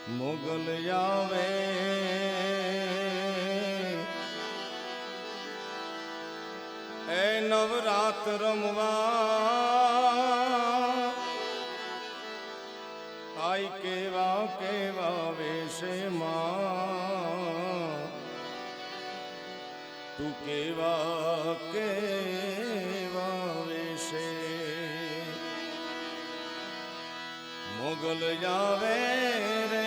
મોગલ આવે એ નવરાત રમવા આઈ કેવા કેવા વેશે માં તું કેવા કેવા વેશે મોગલ આવે રે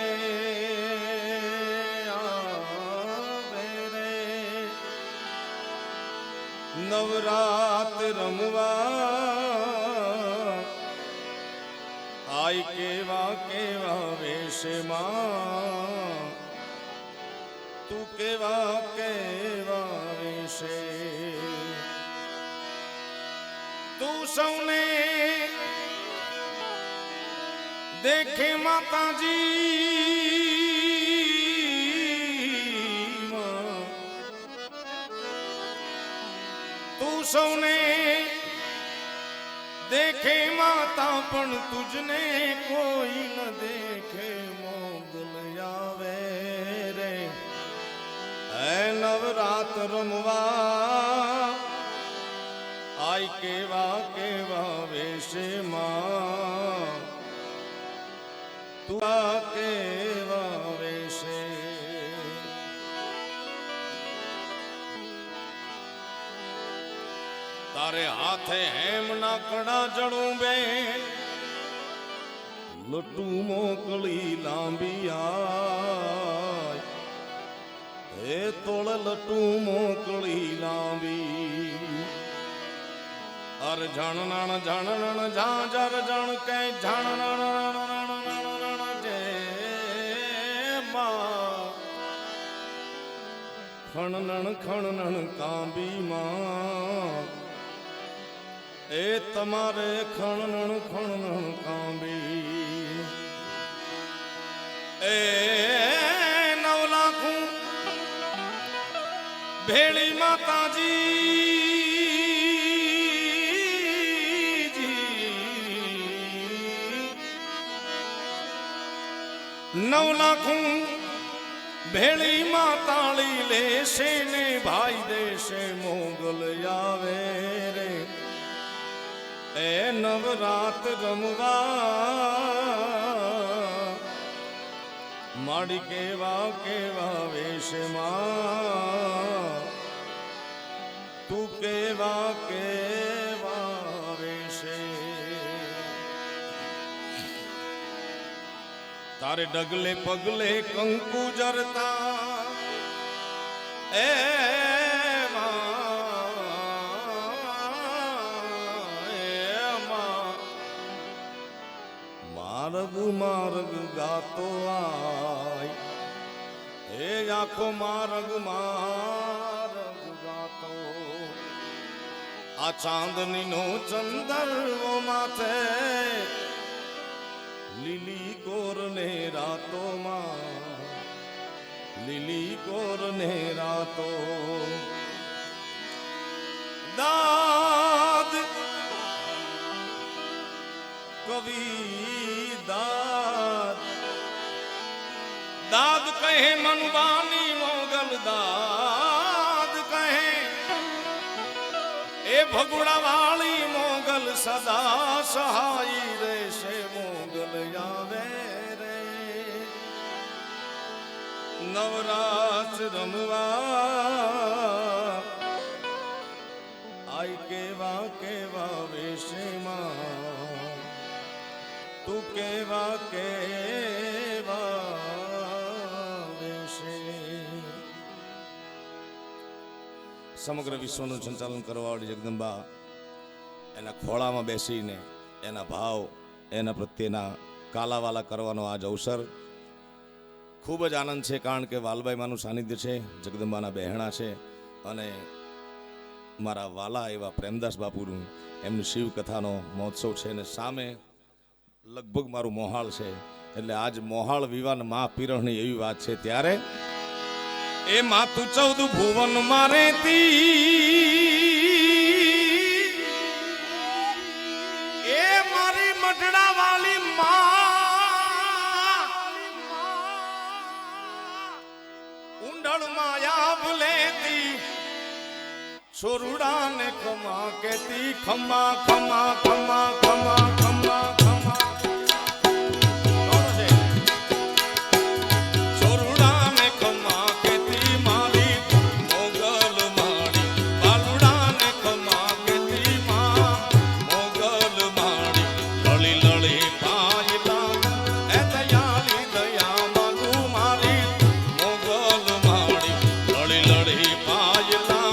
નવરાત રમવા આઈ કેવા કેવા વેશમાં તું કેવા કેવા વેશે તું સૌને દેખે માતાજી તું સૌને દેખે માતા પણ તુજને કોઈ ન દેખે મોગલ આવે રે હે નવરાત રમવા આઈ કેવા કેવા વેશમાં તું કેવા વેશે તારે હાથે હેમ ના કડા જણું બે લટુ મોકળી લાંબી આય હે તોળ લટુ મોકળી લાંબી અર જણ જા જર જણ કે જણ જે મા ખણનણ કાંબી માં એ તમારે ખણનણ કાંબી એ 9 લાખું ભેળી માતાજી 9 લાખું ભેળી માતાળી લેશે ને ભાઈ દેશે મોગલ આવે રે એ નવરાત રમવા માડી કેવા કેવા વેશમાં તું કેવા કેવા વેશે તારે ડગલે પગલે કંકુ જરતા એ માર્ગ માર્ગ ગાતો આય હે આખો માર્ગ માર્ગ ગાતો આ ચાંદની નો ચંદરવો માથે લીલી કોર ને રાતો માં લીલી કોર ને રાતો દાદ કવિ દાદ દાદ કહે મનવાની મોગલ દાદ કહે એ ભગુડા વાળી મોગલ સદા સહાય રહેશે મોગલ આવે રે નવરાત રમવા આઈ કેવા કેવા વેશમાં તું કેવા કેવા વેશે સમગ્ર વિશ્વનું સંચાલન કરવાવાળી જગદંબા એના ખોળામાં બેસીને એના ભાવ એના પ્રત્યેના કાલાવાલા કરવાનો આજ અવસર ખૂબ જ આનંદ છે કારણ કે વાલભાઈ માનું સાનિધ્ય છે જગદંબાના બહેણા છે અને મારા વાલા એવા પ્રેમદાસ બાપુનું એમની શિવકથાનો મહોત્સવ છે અને સામે લગભગ મારું મોહાળ છે એટલે આજ મોહાળ વિવાન મા પીરણની એવી વાત છે ત્યારે એ માતું 14 ભુવન મારે એ મારી મઢડા વાળી માં છોરુડા ને ખમા કેતી ખમા ખમા ખમા ખમા ખમા ખમા કોણ છે છોરુડા ને ખમા કેતી મારી મોગલ માડી બાલુડા ને ખમા કેતી માં મોગલ માડી લળી લળી પાયલા એ દયાળી દયા માંગુ મારી મોગલ માડી લળી લળી પાયલા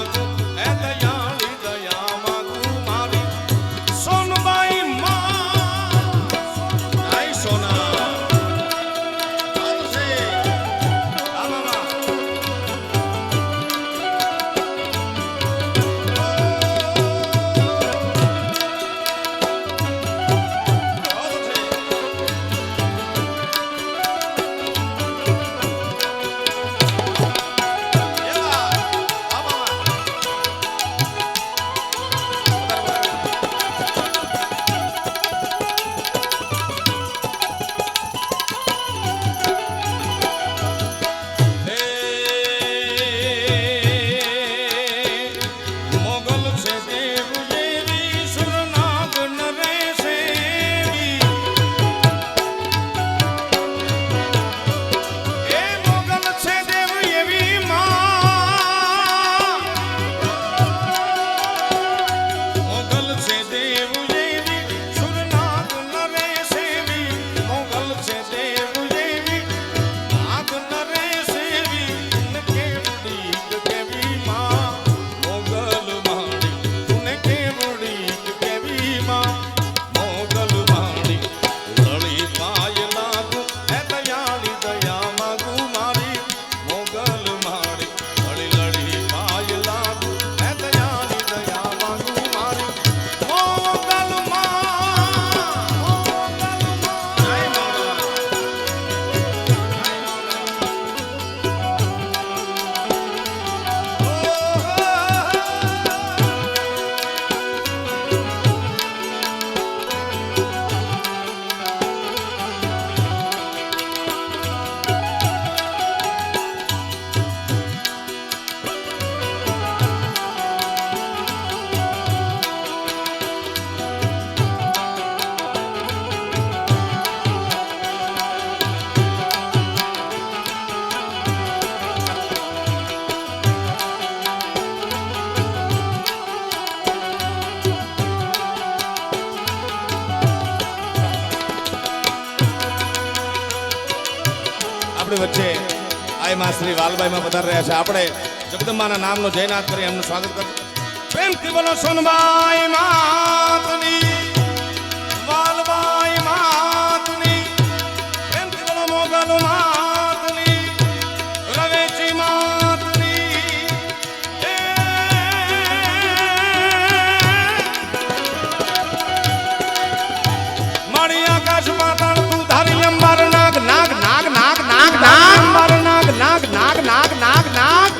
વચ્ચે આઈ માં શ્રી વાલભાઈ માં પધારી રહ્યા છે. આપણે જગદંબાના નામનો જયનાથ કરી એમનું સ્વાગત કરશું. પ્રેમથી બોલો સોનબાઈ માતની, વાલબાઈ માતની, પ્રેમથી બોલો મોગલ માતની, રવેચી માતની. મારી આકાશ પાતાળ તું ધારી અંબાર નાગ નાગ નાગ નાગ નાગ નાગ અંબાર નાગ નાગ નાગ નાગ નાગ નાગ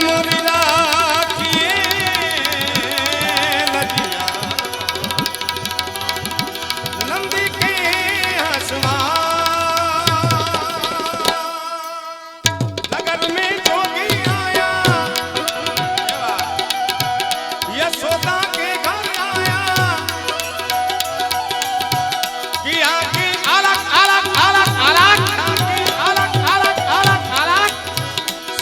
मोरी राखिए लजिया नंदी के आसमान नगर में जोगी आया यशोदा के घर आया किया कि अलग अलग अलग अलग अलग अलग अलग अलग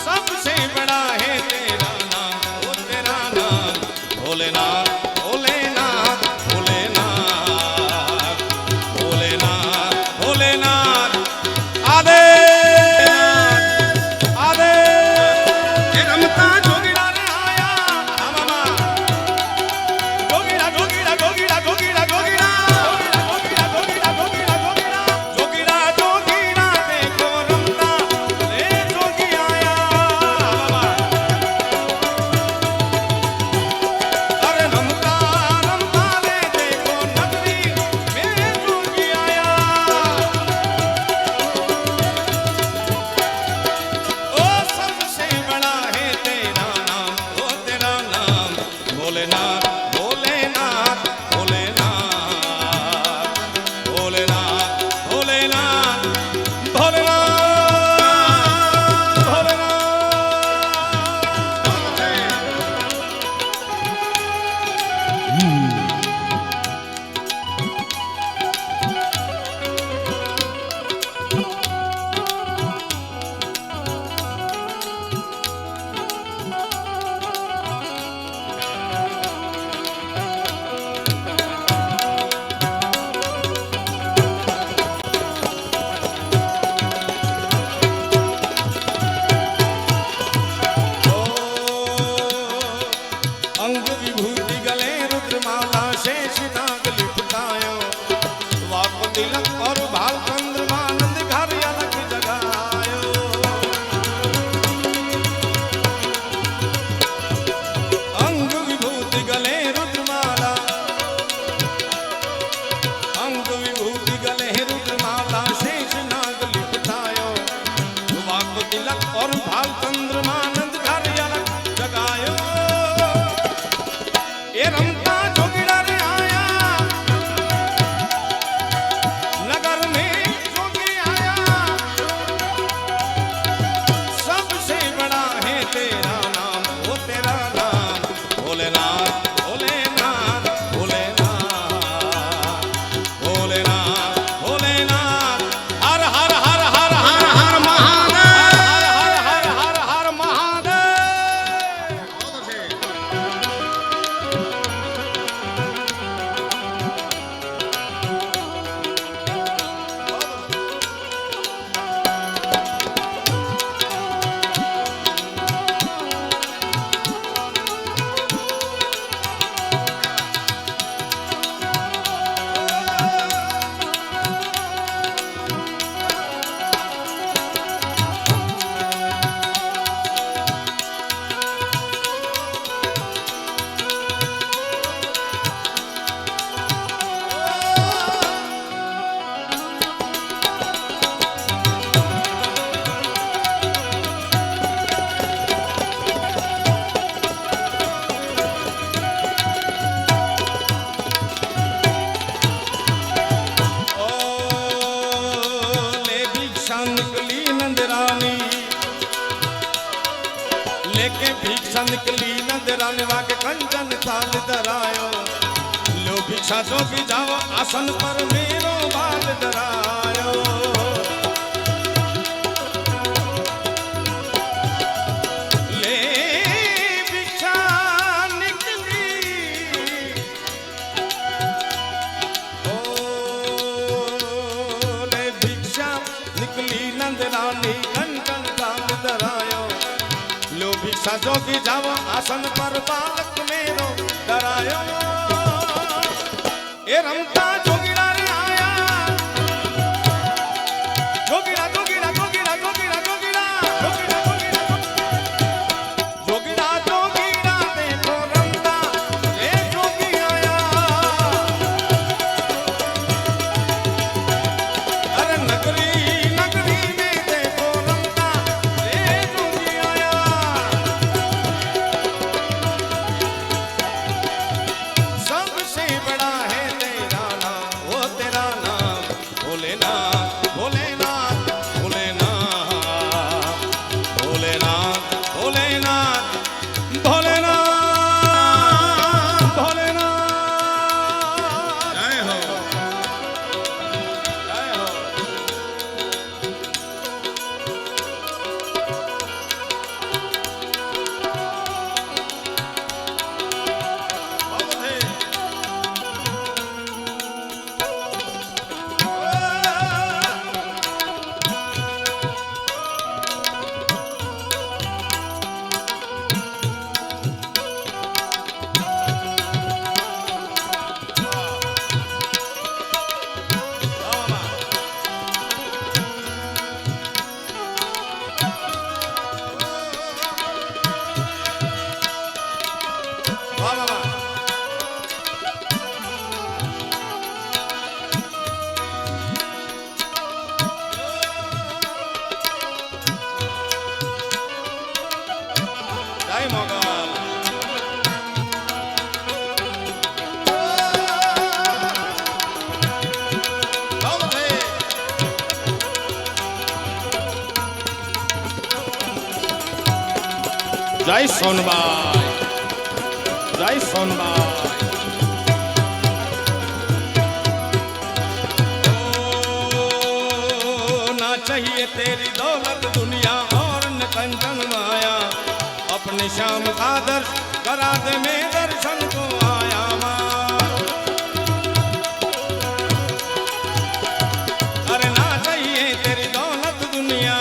सबसे बड़ा है तेरा नाम ओ तेरा नाम भोलेनाथ भोलेनाथ भोलेनाथ भोलेनाथ भोलेनाथ आदे आदे रमता जोगिड़ा ने आया मामा जोगिड़ा जोगिड़ा जोगिड़ा जोगिड़ा जोगिड़ा जोगिड़ा जोगिड़ा जोगिड़ा जोगिड़ा जोगिड़ा देखो रमता रे जोगी आया मामा अरे रमता रमता रे देखो नगरी में जोगी आया ओ सबसे बड़ा है तेरा नाम ओ तेरा नाम भोलेनाथ भोलेनाथ भोलेनाथ भोलेनाथ भोलेनाथ भोलेनाथ भोलेनाथ अंग विभूति गले रुद्रमाला शेष नाग लिपटायो वाक तिलक और भाल चंद्रमानंद घर अलग जगायो अंग विभूति गले रुद्रमाला अंग विभूति गले रुद्रमाला शेष नाग लिपटायो वाक तिलक और भाल चंद्रमानंद घर अलग जगायो ये रमता जोगिड़ा रे आया नगर में जोगी आया सबसे बड़ा है तेरा नाम ओ तेरा नाम भोलेनाथ भोलेनाथ भोलेनाथ भोलेनाथ भोलेनाथ हर हर हर हर हर हर महादेव हर हर हर हर महादेव लेके भिक्षा निकली नंदरानी वाके कंचन थाल धरायो लो भिक्षा जो भी जाओ आसन पर मेरो बाल धरायो ले भिक्षा निकली ओ ले भिक्षा निकली नंदरानी कंचन थाल धरायो लो भिक्षा जोगी जाओ आसन पर बालक मेरो डरायो ए रमता जोगिड़ा रे आया जोगिड़ा जोगिड़ा जोगिड़ा जोगिड़ा जोगिड़ा जोगिड़ा जोगिड़ा जोगिड़ा देखो रमता ए जोगी आया अरे नगरी नगरी में देखो रमता ए जोगी आया भोलेनाथ भोलेनाथ भोलेनाथ भोलेनाथ भोलेनाथ भोलेनाथ भोलेनाथ जय हो जय हो जय मोगल जय सोनबाई जय सोनबाई ना चाहिए तेरी दौलत दुनिया और न कंचन माया अपने श्याम का दर्श करा दे मैं दर्शन को आया माँ अरे ना चाहिए तेरी दौलत दुनिया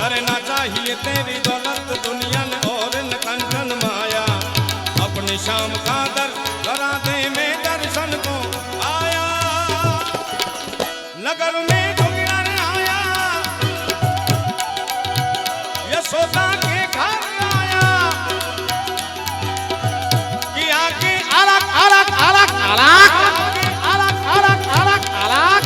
अरे ना चाहिए तेरी दौलत दुनिया ने और न कंचन माया अपने श्याम का दर्श करा दे मैं दर्शन को आया नगर में ढूंढना रे आया यशोदा के घर आया कि आगे अलग अलग अलग अलग अलग अलग अलग अलग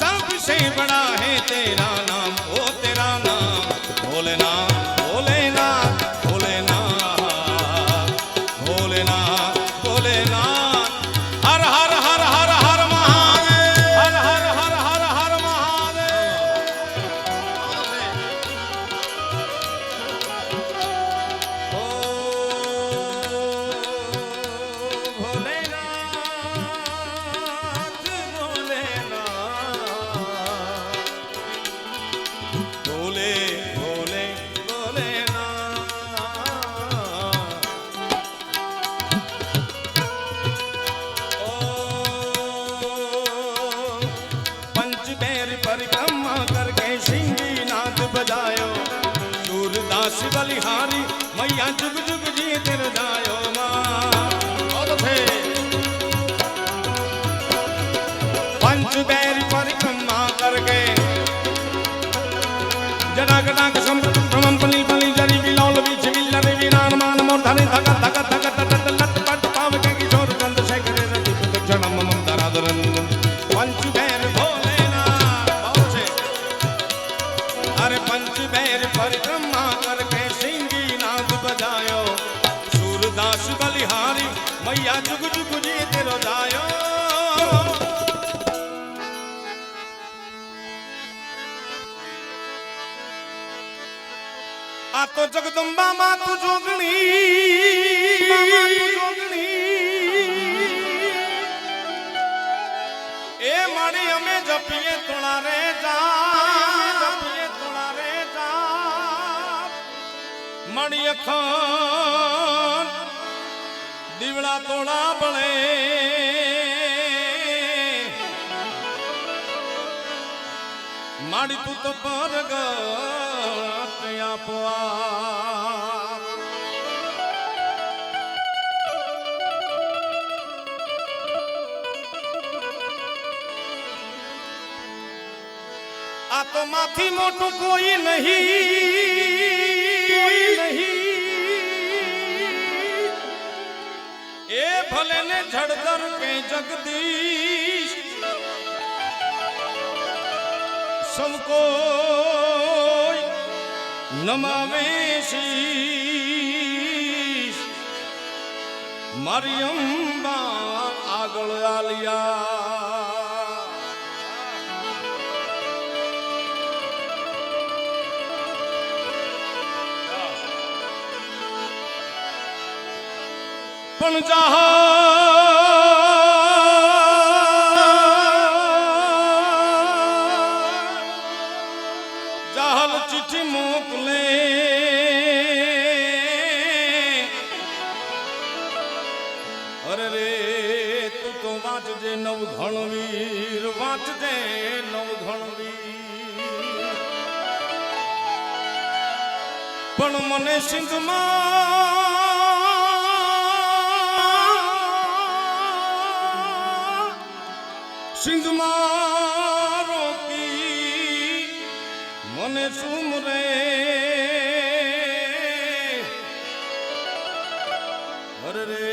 सबसे बड़ा है तेरा नाम ओ तेरा नाम भोलेनाथ भोलेनाथ भोलेनाथ भोलेनाथ भोलेनाथ हर हर हर हर हर महादेव हर हर हर हर हर महादेव ओ भोलेनाथ भोलेनाथ भोले भोले भोलेनाथ ओ पंचबेर परिक्रमा करके सिंगी नाद बजायो सूरदास बलिहारी मैया जुग जुग जी तिर जायो पंचबेर परिक्रमा करके जडाग डाग संभ्रमम पली पली जरी बिलौल बीच बिल्लरे वीरान मान मोर धनी धक धक धक धक लट पट पाव के किशोर चंद शेखर रति जन्म मम दरादरन पंचबेर भोलेनाथ पहुंचे अरे पंचबेर परिक्रमा करके सिंगी नाद बजायो सूरदास बलिहारी मैया जुग जुग जी तेरो जायो आ तो जगदम्बा मातु जोगणी ए माड़ी हमें जपिए तोड़ा रे जा माड़ी अखान दिवड़ा तोड़ा बड़े माड़ी तू तो पर गया पुआ आ तो माथी मोटू कोई नहीं ए भले ने झड़दर के जगदीश सबको नमावे शीश मारी अंबा आगल आलिया પણ જાહલ ચિઠ્ઠી મોકલે અરે રે તું તો વાંચજે નવઘણ વીર વાંચજે નવઘણ વીર પણ મને સિંધમાં રોકી મને સુમરે અરે રે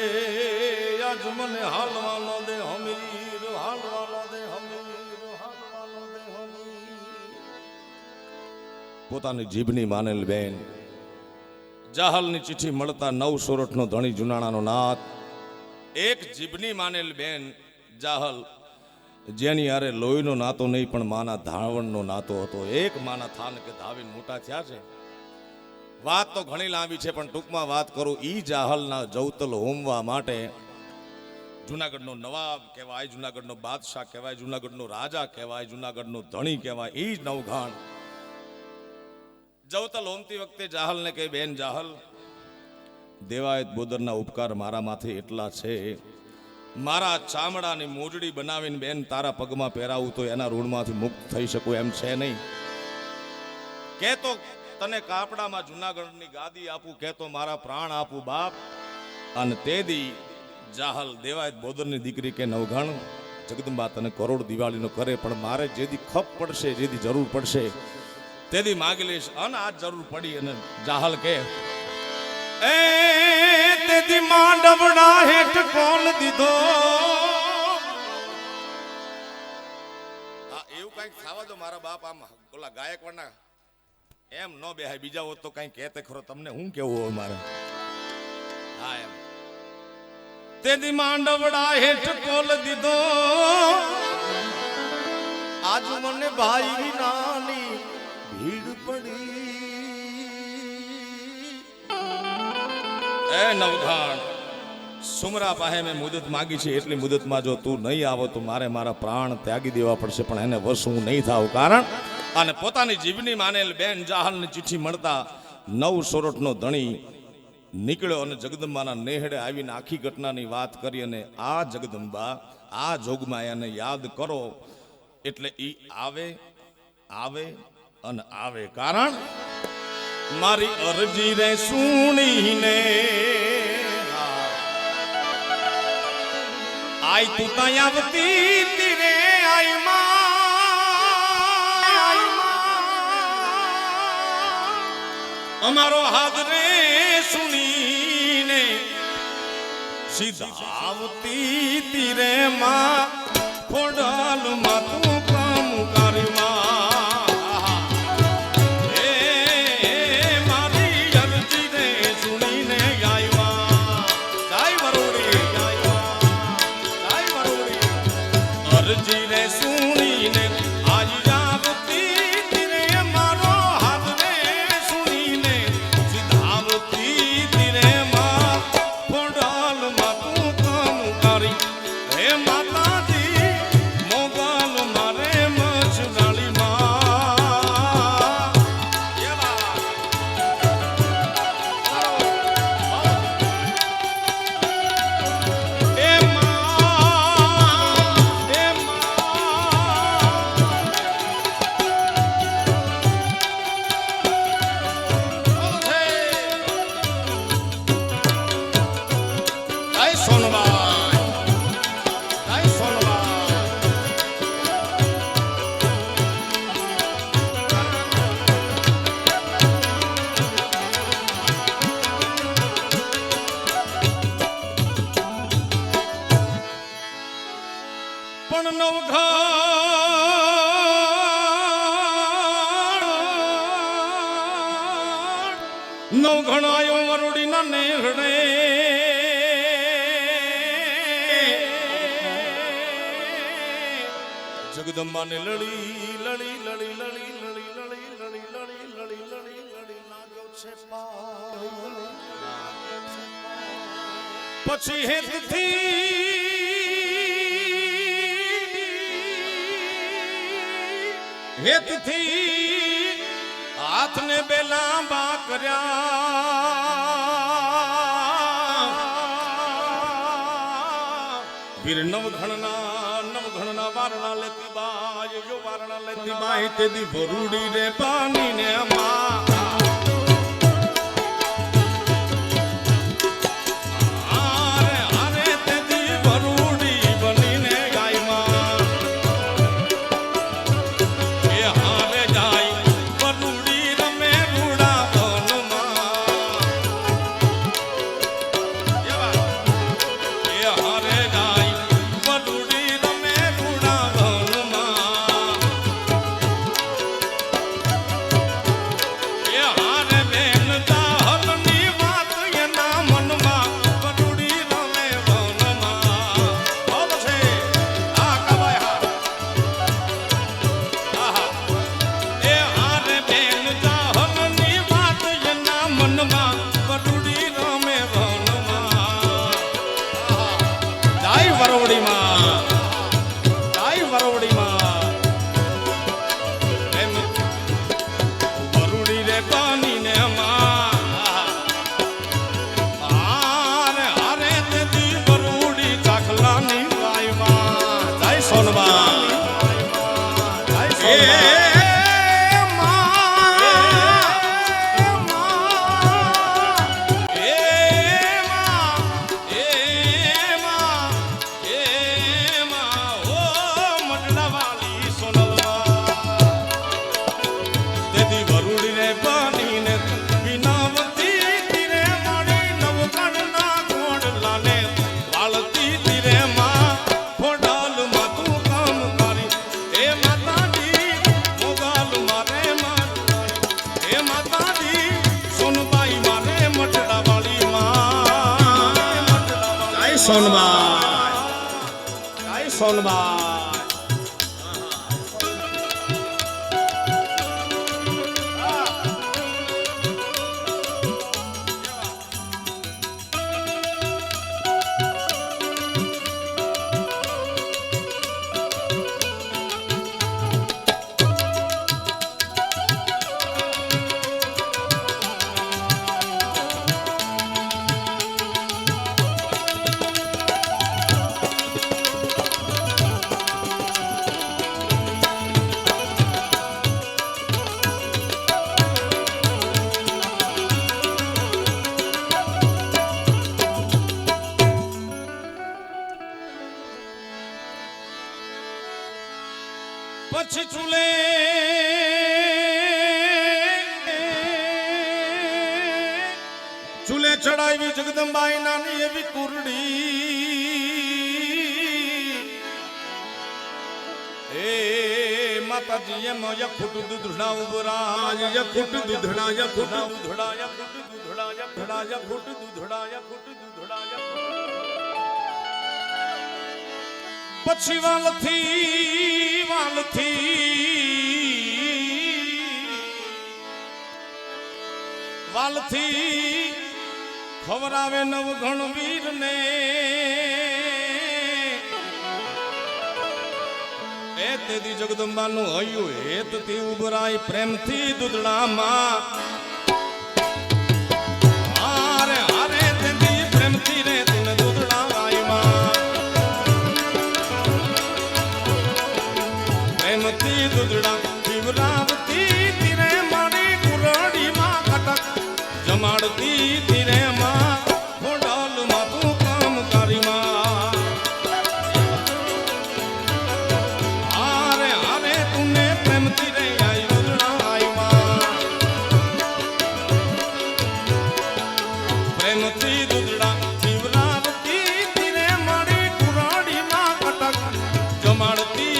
આજ મને હાલવાનો દે હમીર હાલવાનો દે હમીર હાલવાનો દે હમીર પોતાની જીભની માનેલ બેન જાહલની ચિઠ્ઠી મળતા 9 સોરઠનો ધણી જુનાણાનો નાથ એક જીભની માનેલ બેન જાહલ જેની હારે લોહીનો નાતો નહીં પણ માના ધાવણનો નાતો હતો એક માના થાન કે ધાવીને મોટા થયા છે વાત તો ઘણી લાંબી છે પણ ટૂંકમાં વાત કરું ઈ જાહલના જૌતલ હોમવા માટે જુનાગઢનો નવાબ કહેવાય જુનાગઢનો બાદશાહ કહેવાય જુનાગઢનો રાજા કહેવાય જુનાગઢનો ધણી કહેવાય ઈ જ નવઘાણ જૌતલ હોમતી વખતે જાહલને કહે બેન જાહલ દેવાયત બોદરના ઉપકાર મારા માથે એટલા છે મારા ચામડાની મોજડી બનાવીને બેન તારા પગમાં પહેરાવું તો એના ઋણમાંથી મુક્ત થઈ શકું એમ છે નહીં કે તો તને કાપડામાં જુનાગઢની ગાદી આપું કે તો મારા પ્રાણ આપું બાપ અને તે દી જાહલ દેવાયત બોદરની દીકરી કે નવઘણ જગદંબા તને કરોડ દિવાળીનો કરે પણ મારે જેથી ખપ પડશે જેથી જરૂર પડશે તેથી માગી લઈશ અને આજ જરૂર પડી અને જાહલ કે એ તેથી માંડવડા હેઠ કોલ દીધો એવું કઈક થવા દો મારા બાપ આમ ઓલા ગાયકવાડના એમ ન બેહાય બીજા હોત તો કઈ કહેતે ખરો તમને હું કેવું હોય મારે હા એમ તેથી માંડવડા હેઠ કોલ દીધો આજ મને ભાઈ વિનાની ભીડ પડી એ નવઘાણ સુમરા પાસે મેં મુદત માગી છે એટલી મુદતમાં જો તું નહીં આવો તો મારે મારા પ્રાણ ત્યાગી દેવા પડશે પણ એને વશ હું નહીં થાવ કારણ અને પોતાની જીભની માનેલ બેન જાહલની ચિઠ્ઠી મળતા 9 સોરઠનો ધણી નીકળ્યો અને જગદંબાના નેહડે આવીને આખી ઘટનાની વાત કરી અને આ જગદંબા આ જોગમાં એને યાદ કરો એટલે ઈ આવે આવે અને આવે કારણ મારી અરજી રે સુણીને આઈ તું ત્યાં આવતી તીરે આઈ અમારો હાથ રે સુણીને સીધા આવતી તીરે માં ખોડલ માં તું કામ કરી માં પણ નવઘણ આયો વરોડીના નેહડે જગદંબાને લડી લડી લડી લડી લડી લડી લડી લડી લડી લડી લડી લાગ્યો છે પછી હેતથી હાથને બે લાંબા કર્યા વીર નવઘણના વારણા લેતી બાય જો વારણા લેતી બાય તે દી ભરૂડી રે પાણી ને માં સોનબાઈ સોનબાઈ પછી ચૂલે ચડાવી જગદંબાઈ નાની એવી કુરડી એ માતાજી એમ યખુટ દૂધડા ઉબરા યખુટ દૂધડા યખુટ દૂધડા યખુટ દૂધડા યખુટ યખુટ દૂધડા યખુટ દૂધડા પછી વાલથી ખવરાવે નવઘણ વીર ને એ તેદી જગદંબાનું હૈયું હેતથી ઉભરાય પ્રેમથી દૂધડામાં હારે હારે તેદી પ્રેમથી રે તીને દૂધડા આયમાં પ્રેમથી દૂધડા પીવરાવતી તીરે મારી કુરડીમાં કટક જમાડતી તીરે માં ખોડાલમાં તું કામ કરીમાં હારે હારે તુને પ્રેમથી રે આઈ દૂધડા આયમાં પ્રેમથી દૂધડા પીવરાવતી તીરે મારી કુરડીમાં કટક જમાડતી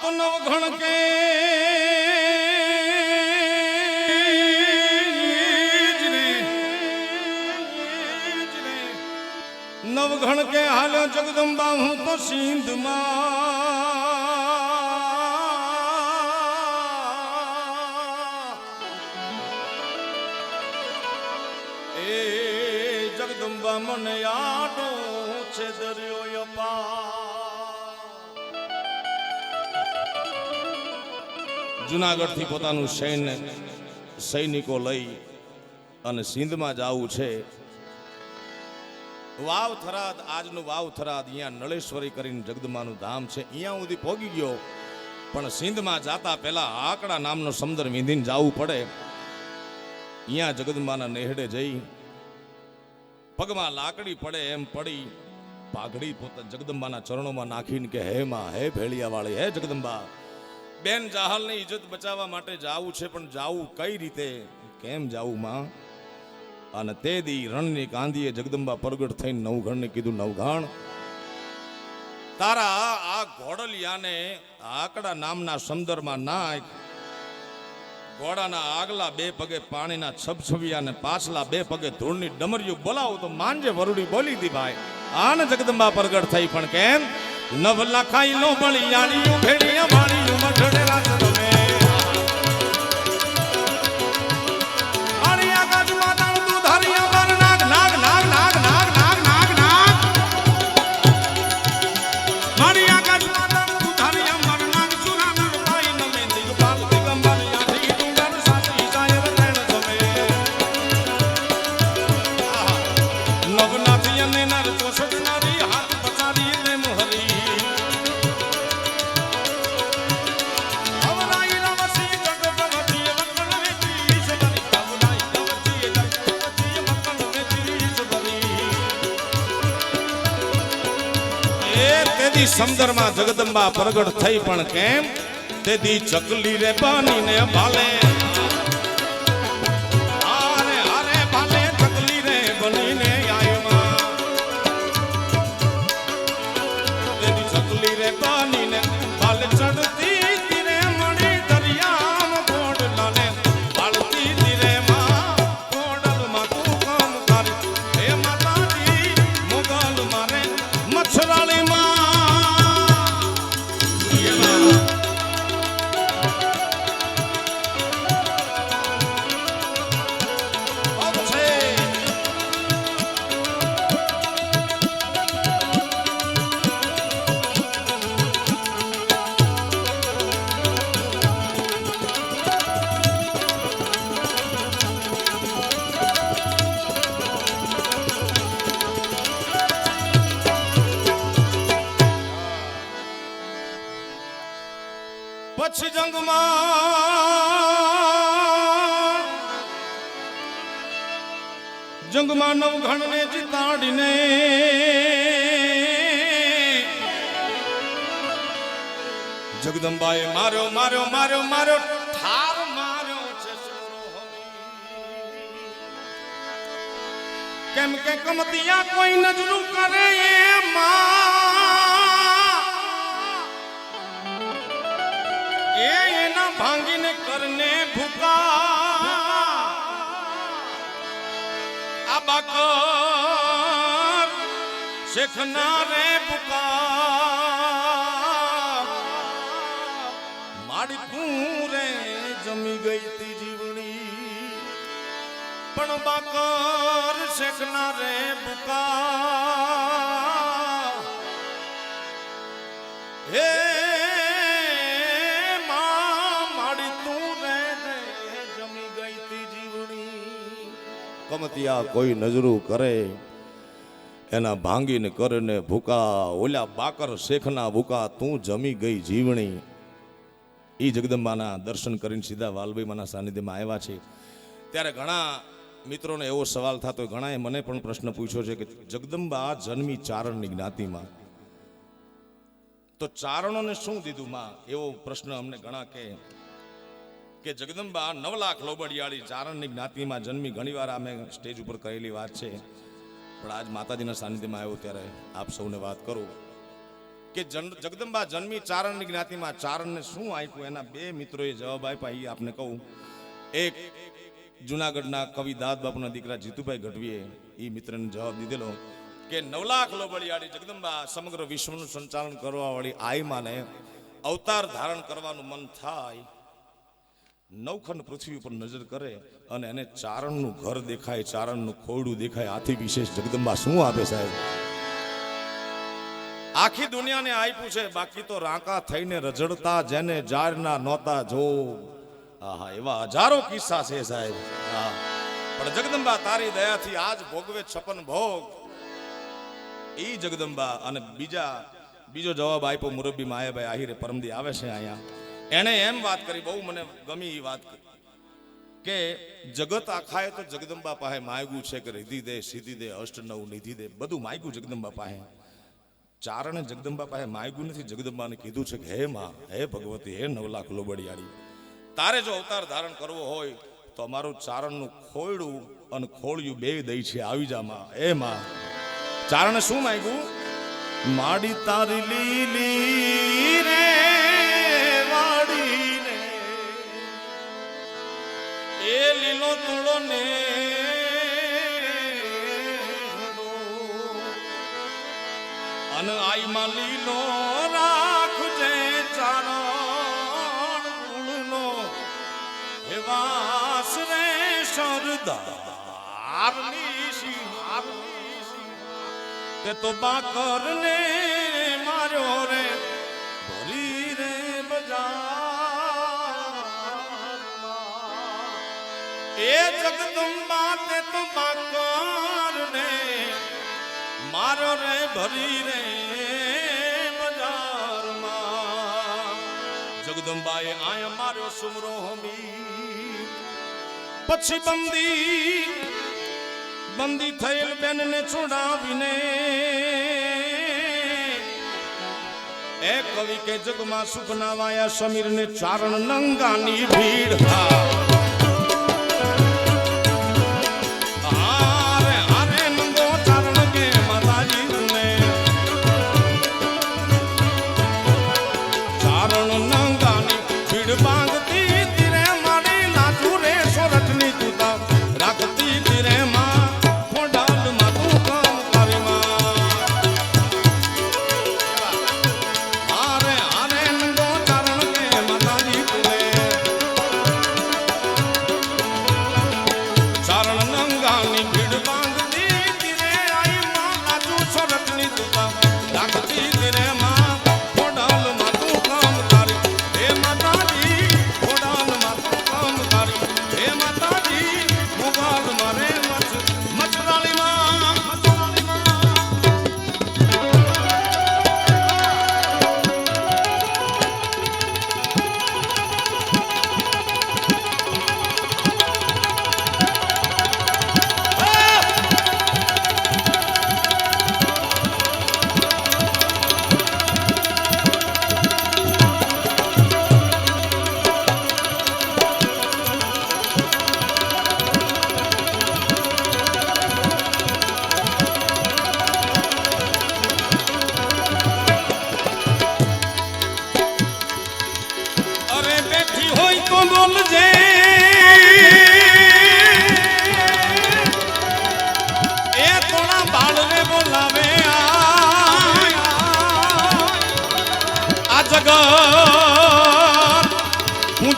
તો નવઘણ કે નવઘણ કે હાલ્યો જગદંબા હું તો સિંધમાં એ જગદંબા મને આડો છે દરિયો જુનાગઢ થી પોતાનું સૈનિકો લઈ અને સિંધમાં જવું છે. વાવ થરાદ, આજનું વાવ થરાદ, અહીંયા નળેશ્વરી કરીને જગદંબાનું ધામ છે, અહીંયા સુધી પહોંચી ગયો. પણ સિંધમાં જાતા પહેલા આકડા નામનો સમુદ્ર વીંધીને જવું પડે. અહીંયા જગદંબાના નેહડે જઈ પગમાં લાકડી પડે એમ પડી પાઘડી પોતા જગદંબાના ચરણોમાં નાખીને કે હે માં, હે ભેળિયા વાળી, હે જગદંબા, બેન જાહલની ઇજ્જત બચાવવા માટે જાવું છે, પણ જાવું કઈ રીતે, કેમ જાવું માં? અને તે દી રણની કાંદીએ જગદંબા પ્રગટ થઈને નવઘણને કીધું, નવઘણ તારા આ ઘોડલિયાને આકડા નામના સમુદ્રમાં નાખ. ઘોડાના આગલા બે પગે પાણીના છબછબિયા ને પાછલા બે પગે ધૂળની ડમરિયું બોલાવું તો માંજે વરુડી બોલી દી ભાઈ. આને જગદંબા પ્રગટ થઈ. પણ કેમ? નવ લાખાઈ નો બળિયાણીયું ભેડિયા વાળીયું મઢડે રાત તમે આળિયા ગાજમાં દાણ દૂધારિયા બર નાગ નાગ નાગ નાગ નાગ નાગ નાગ નાગ માળિયા ગાજમાં દાણ દૂધારિયા બર નાગ સુરાનર ભાઈ નમે દિગપાલ દિગંબરિયા થી ડુંગર સાચી જાય રેણ તમે નવનાથી અને નર ચોસઠ નારી હાથ પચારી ને મોહરી સમુદ્રમાં જગદંબા પ્રગટ થઈ. પણ કેમ? તેથી ચકલી રે પાણી ને ભાલે, આરે આરે ભાલે ચકલી રે બનીને આયમાં. તેથી ચકલી રે પાણી ને ભાલે ચડતી તીરે મળી દરિયામાં ગોડલાને વાળતી તીરે માં ગોડલમાં તું કામ કરે હે માતાજી મોગલ મારે મચ્છરાળીમાં. પછી જંગમાં નવઘણને જીતાડીને જગદંબાએ માર્યો માર્યો માર્યો માર્યો ઠાર માર્યો છે. કેમ કે કમતિયા કોઈ નજરું કરે એના ભાંગીને કરને ભૂકા આ બાકર શેખના રે ભૂકા માડી કુરે જમી ગઈ તી જીવણી. પણ બાકર શેખના રે ભૂકા હે કમતિયા કોઈ નજરું કરે એના ભાંગીને કરને ભૂકા ઓલા બાકર શેખના ભૂકા તું જમી ગઈ જીવણી. એ જગદંબાના દર્શન કરીને સીધા વાલભાઈમાના સાનિધ્યમાં આવ્યા છે. ત્યારે ઘણા મિત્રોને એવો સવાલ થતો, ઘણાએ મને પણ પ્રશ્ન પૂછ્યો છે કે જગદંબા જન્મી ચારણની જ્ઞાતિમાં, તો ચારણોને શું દીધું માં? એવો પ્રશ્ન અમને ઘણા કે જગદંબા 9 લાખ લોબડિયાળી ચારણની જ્ઞાતિમાં જન્મી. ઘણીવાર અમે સ્ટેજ ઉપર કહેલી વાત છે, પણ આજ માતાજીના સાનિધ્યમાં આવ્યો ત્યારે આપ સૌને વાત કરું. કે જગદંબા જન્મી ચારણની જ્ઞાતિમાં ચારણને શું આપ્યું એના બે મિત્રોએ જવાબ આપ્યા એ આપને કહું. એક જુનાગઢના કવિ દાદ બાપુના દીકરા જીતુભાઈ ગઢવીએ એ મિત્રને જવાબ દીધેલો કે 9 લાખ લોબડિયાળી જગદંબા સમગ્ર વિશ્વનું સંચાલન કરવા વાળી આઈમાને અવતાર ધારણ કરવાનું મન થાય, નવખંડ પૃથ્વી ઉપર નજર કરે અને એને ચારણનું ઘર દેખાય, ચારણનું ખોરડું દેખાય, આથી વિશેષ જગદંબા શું આપે સાહેબ? આખી દુનિયાને આપ્યું છે, બાકી તો રાંકા થઈને રજડતા જેને જારના નોતા જો. આહા, એવા હજારો કિસ્સા છે સાહેબ. પણ જગદંબા તારી દયાથી આજ ભોગવે 56 ભોગ. ઈ જગદંબા. અને બીજો જવાબ આપ્યો મુરબ્બી માયાભાઈ આહિરે પરમદી આવે છે અહીંયા. એણે એમ વાત કરી, બહુ મને ગમી એ વાત કે જગત આખાએ તો જગદંબા પાસે માગ્યું છે કે રીધી દે, સીધી દે, અષ્ટ નવ નિધિ દે, બધું માગ્યું જગદંબા પાસે. ચારણે જગદંબા પાસે માગ્યું નથી, જગદંબાને કીધું છે કે હે માં, હે ભગવતી, હે 9 લાખ લોબડિયાળી, તારે જો અવતાર ધારણ કરવો હોય તો અમારું ચારણનું ખોયડું અને ખોળિયું બે દઈ છે, આવી જા માં. હે માં. ચારણે શું માગ્યું? માડી તારી લીલી રે વાડી ને એ લીલો તુળો ને અને આઈમાં લીલો રાખજે ચારણ ગુણનો હે વાસ રે સરદારની સિંહારની તે તો બાકર ને માર્યો રે ભરી રે બજારમાં. એ જગદંબા તે તો બાકર ને મારો રે ભરી રે બજારમાં. જગદંબાએ આયા માર્યો સુમરો હમી. પછી બંદી થયેલ બેનને છોડાવીને એ કવિ કે જગમાં સુખ ના વાયા સમીરને ચારણ નંગાની ભીડ.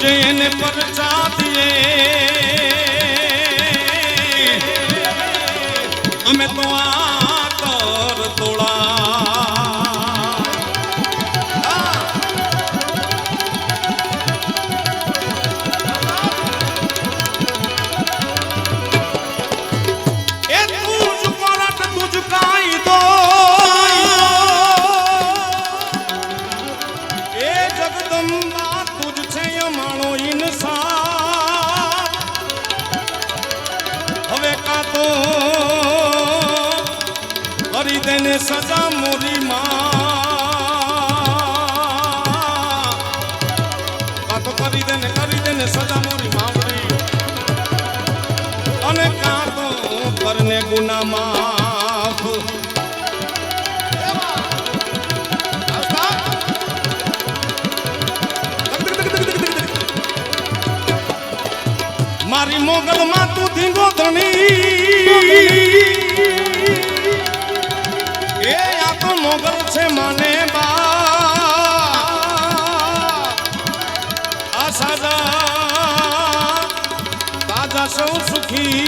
જેને પરચા દીએ અમે તો આ કર તોળા. એ તુજ કોરટ તુજ કાઈ દો એ જગદંબા તુજ છે માણો ઇન્સાન. હવે કા તો કરી દેને સજા મોરી માં, કા તો કરી દેને સજા મોરી માવડી, અને કા તો કરને ગુના માફ. મોગલ માં તું ધીંગો ધણી એ આ તો મોગલ છે માને બા આ સાજા તાજા સૌ સુખી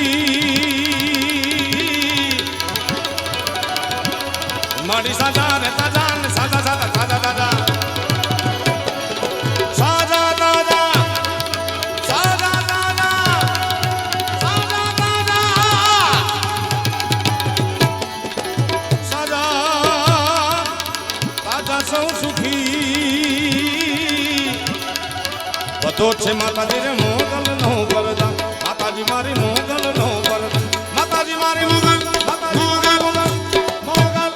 મારી સાજા રે તાજા ને સાજા સાજા સાજા સાજા તો છે માતાજી રે મોગલ નો પરદા માતાજી મારી મોગલ નો પરદા માતાજી મારી મોગલ મોગલ મોગલ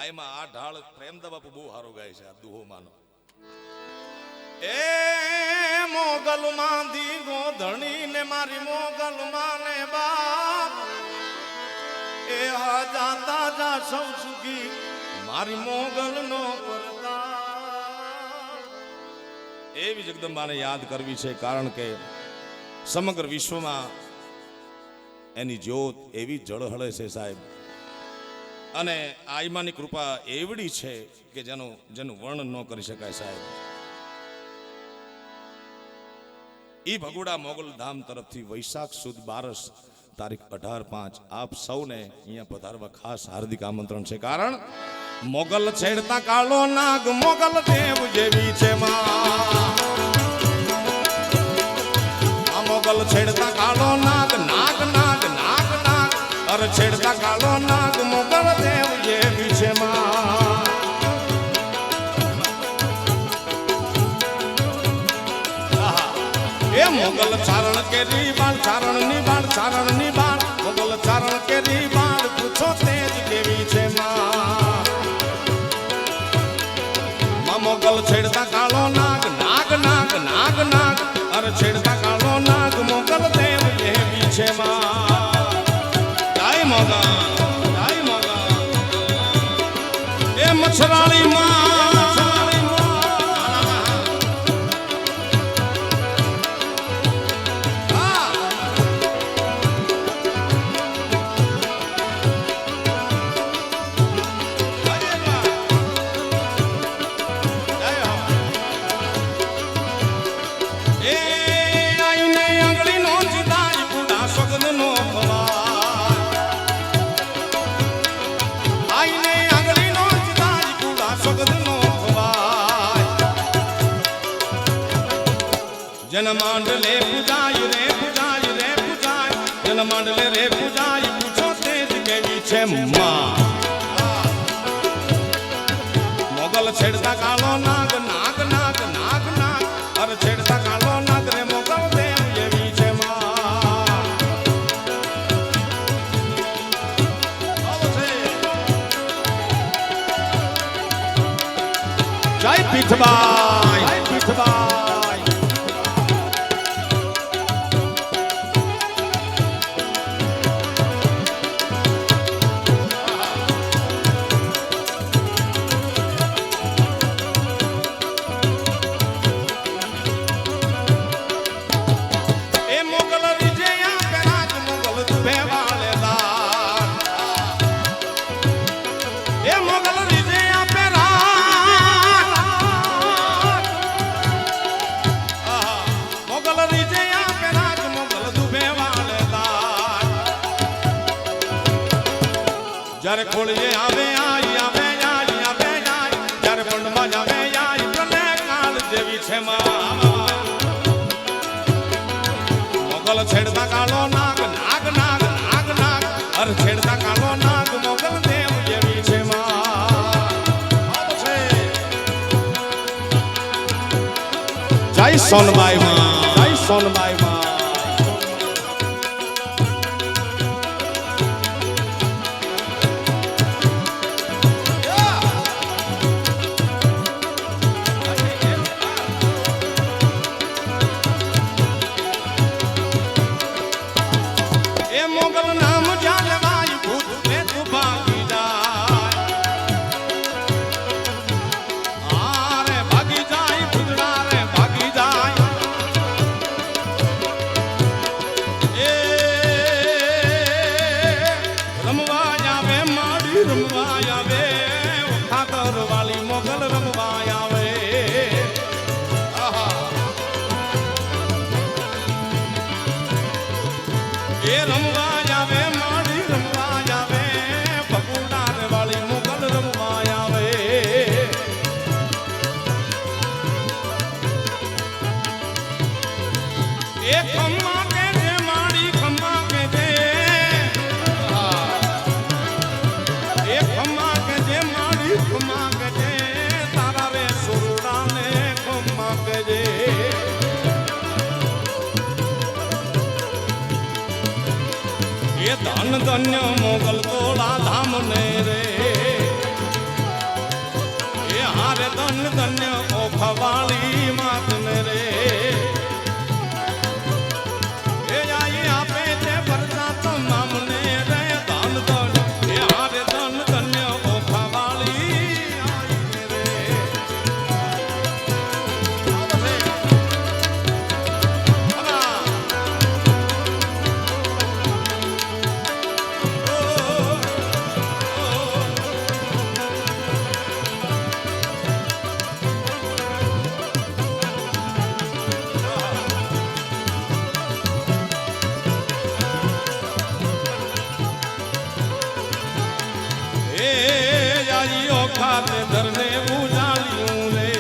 આમાં આ ઢાળ પ્રેમદા બાપુ બહુ સારું ગાય છે આ દુહો માનો એ મોગલ માં દીગો ધણી ને મારી મોગલ માને બાપ એ હા જાતા જા સૌ સુખી મારી મોગલ નો પરદા એવી જગદંબાને યાદ કરવી છે કારણ કે સમગ્ર વિશ્વમાં એની જ્યોત એવી ઝળહળે છે સાહેબ અને આઈમાની કૃપા એવડી છે કે જેનું વર્ણન ન કરી શકાય સાહેબ ઈ ભગોડા મોગલ ધામ તરફથી વૈશાખ સુદ 12 તારીખ 18/5 આપ સૌને અહીંયા પધારવા ખાસ હાર્દિક આમંત્રણ છે કારણ મોગલ છેડતા કાળો નાગ મોગલ દેવ જેવી છે માં મોગલ છેડતા કાળો નાગ નાગ નાગ નાગ નાગ અરે છેડતા કાળો નાગ મોગલ દેવ જેવી છે માં એ મોગલ ચારણ કેરી બાળ ચારણ ની બાળ ચારણ ની બાળ મોગલ ચારણ કેરી બાળ પૂછો તેજ કેવી છે માં મોગલ છેડતા કાળો નાગ નાગ નાગ નાગ નાગ અરે છેડતા કાળો નાગ મોગલ દેવ એવી છે માં જય મોગલ એ મછરાળી માં जन मांडले पूजाई रे पूजाई रे पूजाई जन मांडले रे पूजाई पूछो तेज केवी छे मां मोगल छेड़ता कालो नाग नाग नाग नाग नाग अरे छेड़ता कालो नाग रे मोगल देव एवी छे मां जय पीठबाई जय पीठबाई जर खोलिए आवे आई आवे आई आवे आई जर पंडमा जावे आई प्रलय काल जेवी छे मां मोगल छेड़ता कालो नाग नाग नाग नाग नाग अर छेड़ता कालो नाग मोगल देव जेवी छे मां जय सोनबाई मां जय सोनबाई मां मोगल नाम जान वायु भूत में तू भागी जाए आरे भागी जाए भुजड़ा रे भागी जाए રમવા આવે માડી રમવા આવે ભગુડાર વાળી મોગલ રમવા આવે એ ખમ્મા કે જે માડી ખમ્મા કે જે એ ખમ્મા કે જે માડી ખમ્મા કે જે તારા રે સુરડા ને ખમ્મા કે જે એ ધન ધન્ય મોગલ તોડા ધામ ને રે એ હારે ધન ધન્ય ઓખવાળી માત ને રે એ આઈ આપે છે પરસા તમામ ને રે ધન ધન એ હારે ધન ધન્ય ઓખવાળી આઈ ને રે ખાતે ધરને ઉજાળ્યું રે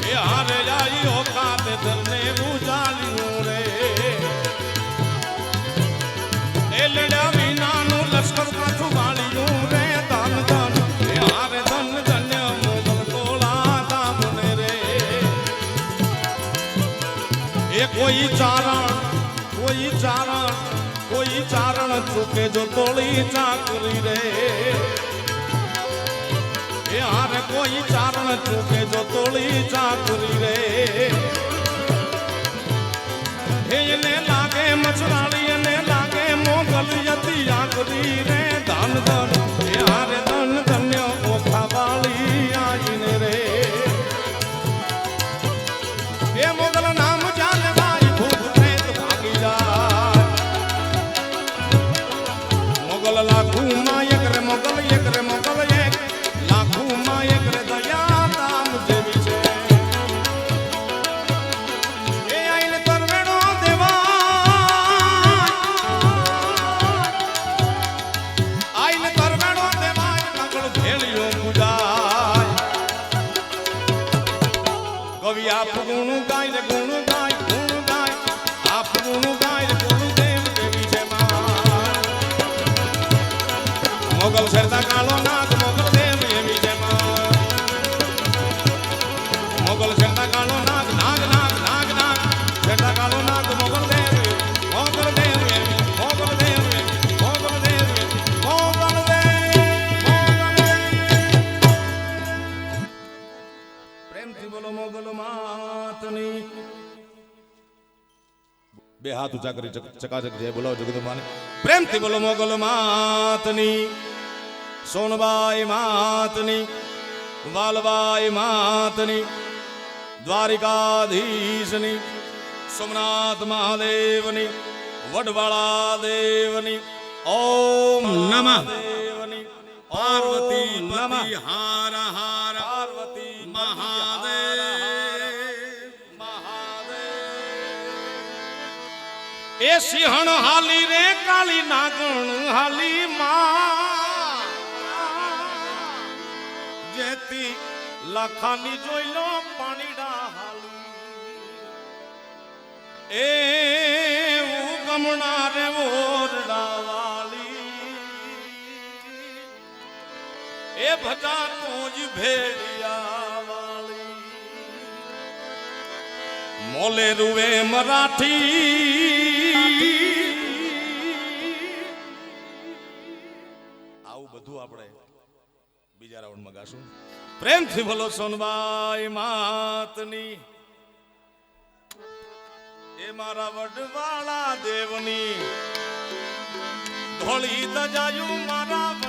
એ હારે જાઈઓ ખાતે ધરને ઉજાળ્યું રે એ લડ્યા વિનાનું લશ્કર પાછું વાળ્યું રે ધન ધન એ હારે ધન ધન્ય મોગલ તોળા ધામ ને રે એ કોઈ ચારણ ચૂકે જો તોળી ચાકરી રે એ હારે કોઈ ચારણ ચૂકે જો તોળી ચાકરી રે એને લાગે મછરાળી એને લાગે મોગલ યતી આકરી રે ધન ધન એ હારે ધન ધન્ય ઓખા વાળી આઈને રે એ મોગલ નામ જાને ભાઈ ભૂત પ્રેત ભાગી જાય મોગલ લાખું માં એક રે મોગલ એક રે મોગલ એક લાખું માં એક રે દયા નામ જેવી છે એ આઈને તરવેણો દેવાય આઈને તરવેણો દેવાય કાગળ ભેળિયો પૂજાય કવિ આપ ગુણ ગાય રે ગુણ ગાય આપ ગુણ ગાય રે ગુણ દેવ દેવી છે મોગલ સરદા કાળો નાગ મોગલ દેવ એવી છે મોગલ સરદા કાળો નાગ નાગ નાગ નાગ નાગ સરદા કાળો નાગ મોગલ દેવ મોગલ દેવ એવી મોગલ દેવ એવી મોગલ દેવ એવી મોગલ દેવ પ્રેમથી બોલો મોગલ માતની બે હાથ ઊંચા કરી ચકાચક જય બોલાવો જગદંબાને પ્રેમથી બોલો મોગલ માતની સોનબાઈ માતની વાલબાઈ માતની દ્વારિકાધીશની સોમનાથ મહાદેવની વડવાળા દેવની ઓમ નમઃ દેવની પાર્વતી નમઃ હાર હાર પાર્વતી મહાદેવ એ સિંહણ હાલી રે કાળી નાગણ હાલી માં જેતી લાખાની જોઈ લો પાણીડા હાલી એ ગમણા રે ઓરડા વાળી એ ભજા તોજ ભેડિયા વાળી મોલે રૂવે મરાઠી આવું બધું આપણે બીજા રાઉન્ડમાં ગાશું પ્રેમથી બોલો સોનબાઈ માતની એ મારા વડવાળા દેવની ધોળી તજાયું મારા